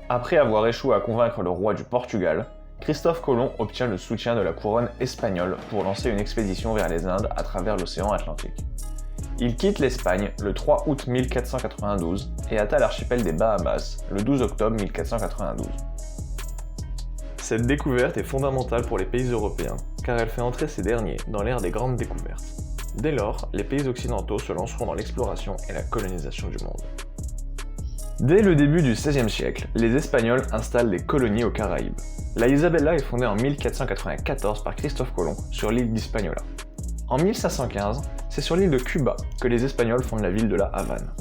Après avoir échoué à convaincre le roi du Portugal, Christophe Colomb obtient le soutien de la couronne espagnole pour lancer une expédition vers les Indes à travers l'océan Atlantique. Il quitte l'Espagne le 3 août 1492 et atteint l'archipel des Bahamas le 12 octobre 1492. Cette découverte est fondamentale pour les pays européens, car elle fait entrer ces derniers dans l'ère des grandes découvertes. Dès lors, les pays occidentaux se lanceront dans l'exploration et la colonisation du monde. Dès le début du XVIe siècle, les Espagnols installent des colonies aux Caraïbes. La Isabella est fondée en 1494 par Christophe Colomb sur l'île d'Hispaniola. En 1515, c'est sur l'île de Cuba que les Espagnols fondent la ville de La Havane.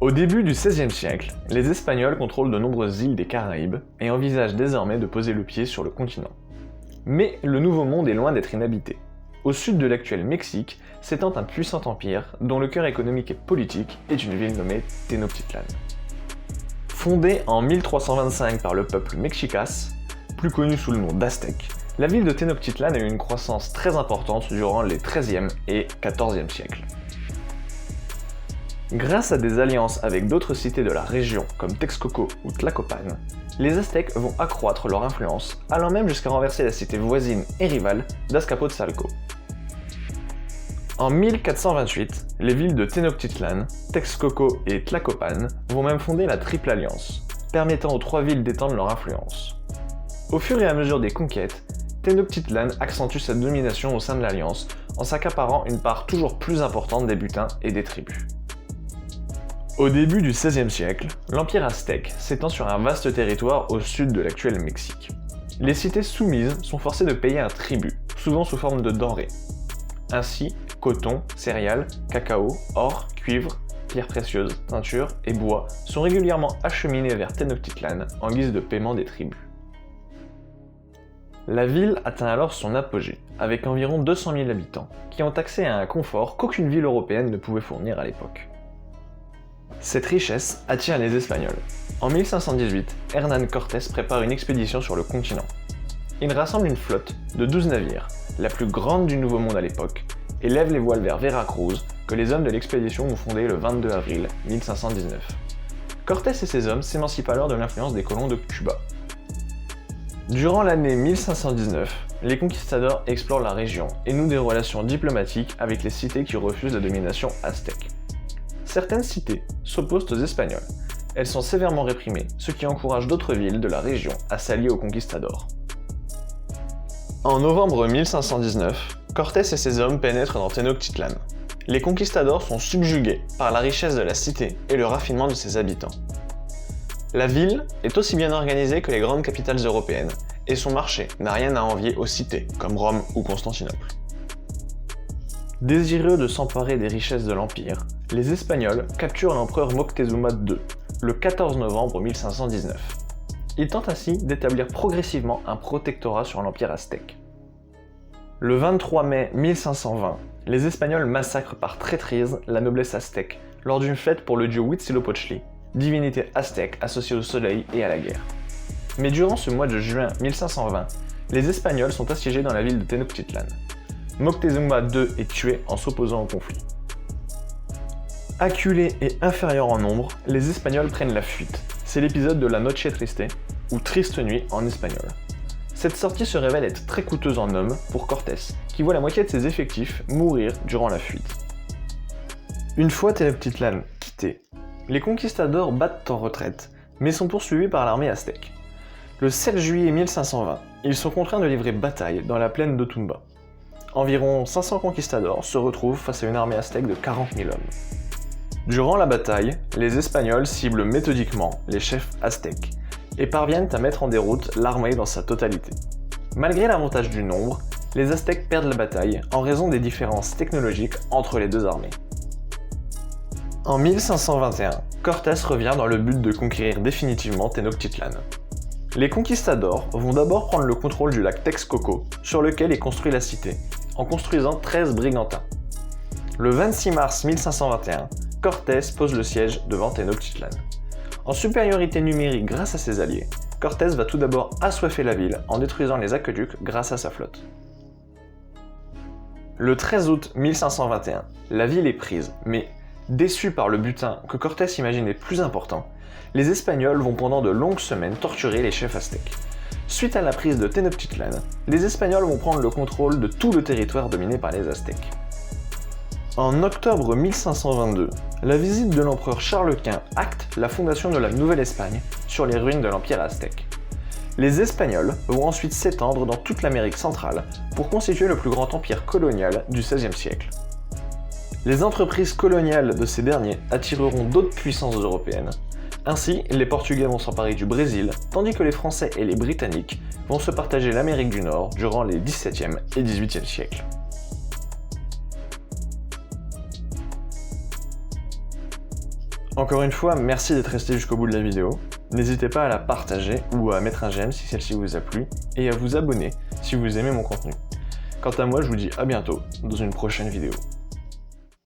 Au début du XVIe siècle, les Espagnols contrôlent de nombreuses îles des Caraïbes et envisagent désormais de poser le pied sur le continent. Mais le Nouveau Monde est loin d'être inhabité. Au sud de l'actuel Mexique s'étend un puissant empire dont le cœur économique et politique est une ville nommée Tenochtitlan. Fondée en 1325 par le peuple mexicas, plus connu sous le nom d'Aztèques, la ville de Tenochtitlan a eu une croissance très importante durant les XIIIe et XIVe siècles. Grâce à des alliances avec d'autres cités de la région comme Texcoco ou Tlacopan, les Aztèques vont accroître leur influence, allant même jusqu'à renverser la cité voisine et rivale d'Azcapotzalco. En 1428, les villes de Tenochtitlan, Texcoco et Tlacopan vont même fonder la Triple Alliance, permettant aux trois villes d'étendre leur influence. Au fur et à mesure des conquêtes, Tenochtitlan accentue sa domination au sein de l'Alliance en s'accaparant une part toujours plus importante des butins et des tribus. Au début du XVIe siècle, l'Empire aztèque s'étend sur un vaste territoire au sud de l'actuel Mexique. Les cités soumises sont forcées de payer un tribut, souvent sous forme de denrées. Ainsi, coton, céréales, cacao, or, cuivre, pierres précieuses, teintures et bois sont régulièrement acheminés vers Tenochtitlan en guise de paiement des tribus. La ville atteint alors son apogée, avec environ 200 000 habitants, qui ont accès à un confort qu'aucune ville européenne ne pouvait fournir à l'époque. Cette richesse attire les Espagnols. En 1518, Hernán Cortés prépare une expédition sur le continent. Il rassemble une flotte de 12 navires, la plus grande du Nouveau Monde à l'époque, et lève les voiles vers Veracruz, que les hommes de l'expédition vont fonder le 22 avril 1519. Cortés et ses hommes s'émancipent alors de l'influence des colons de Cuba. Durant l'année 1519, les conquistadors explorent la région et nouent des relations diplomatiques avec les cités qui refusent la domination aztèque. Certaines cités s'opposent aux Espagnols. Elles sont sévèrement réprimées, ce qui encourage d'autres villes de la région à s'allier aux conquistadors. En novembre 1519, Cortés et ses hommes pénètrent dans Tenochtitlan. Les conquistadors sont subjugués par la richesse de la cité et le raffinement de ses habitants. La ville est aussi bien organisée que les grandes capitales européennes, et son marché n'a rien à envier aux cités, comme Rome ou Constantinople. Désireux de s'emparer des richesses de l'Empire, les Espagnols capturent l'empereur Moctezuma II, le 14 novembre 1519. Ils tentent ainsi d'établir progressivement un protectorat sur l'Empire aztèque. Le 23 mai 1520, les Espagnols massacrent par traîtrise la noblesse aztèque lors d'une fête pour le dieu Huitzilopochtli, divinité aztèque associée au soleil et à la guerre. Mais durant ce mois de juin 1520, les Espagnols sont assiégés dans la ville de Tenochtitlan. Moctezuma II est tué en s'opposant au conflit. Acculés et inférieurs en nombre, les Espagnols prennent la fuite. C'est l'épisode de la Noche Triste, ou Triste Nuit en espagnol. Cette sortie se révèle être très coûteuse en hommes pour Cortés, qui voit la moitié de ses effectifs mourir durant la fuite. Une fois Tenochtitlan quitté, les conquistadors battent en retraite, mais sont poursuivis par l'armée aztèque. Le 7 juillet 1520, ils sont contraints de livrer bataille dans la plaine d'Otumba. Environ 500 conquistadors se retrouvent face à une armée aztèque de 40 000 hommes. Durant la bataille, les Espagnols ciblent méthodiquement les chefs aztèques et parviennent à mettre en déroute l'armée dans sa totalité. Malgré l'avantage du nombre, les Aztèques perdent la bataille en raison des différences technologiques entre les deux armées. En 1521, Cortés revient dans le but de conquérir définitivement Tenochtitlan. Les conquistadors vont d'abord prendre le contrôle du lac Texcoco, sur lequel est construite la cité, en construisant 13 brigantins. Le 26 mars 1521, Cortés pose le siège devant Tenochtitlan. En supériorité numérique grâce à ses alliés, Cortés va tout d'abord assoiffer la ville en détruisant les aqueducs grâce à sa flotte. Le 13 août 1521, la ville est prise, mais Déçus par le butin que Cortés imaginait plus important, les Espagnols vont pendant de longues semaines torturer les chefs aztèques. Suite à la prise de Tenochtitlan, les Espagnols vont prendre le contrôle de tout le territoire dominé par les Aztèques. En octobre 1522, la visite de l'empereur Charles Quint acte la fondation de la Nouvelle-Espagne sur les ruines de l'Empire aztèque. Les Espagnols vont ensuite s'étendre dans toute l'Amérique centrale pour constituer le plus grand empire colonial du XVIe siècle. Les entreprises coloniales de ces derniers attireront d'autres puissances européennes. Ainsi, les Portugais vont s'emparer du Brésil, tandis que les Français et les Britanniques vont se partager l'Amérique du Nord durant les XVIIe et XVIIIe siècles. Encore une fois, merci d'être resté jusqu'au bout de la vidéo. N'hésitez pas à la partager ou à mettre un j'aime si celle-ci vous a plu, et à vous abonner si vous aimez mon contenu. Quant à moi, je vous dis à bientôt dans une prochaine vidéo.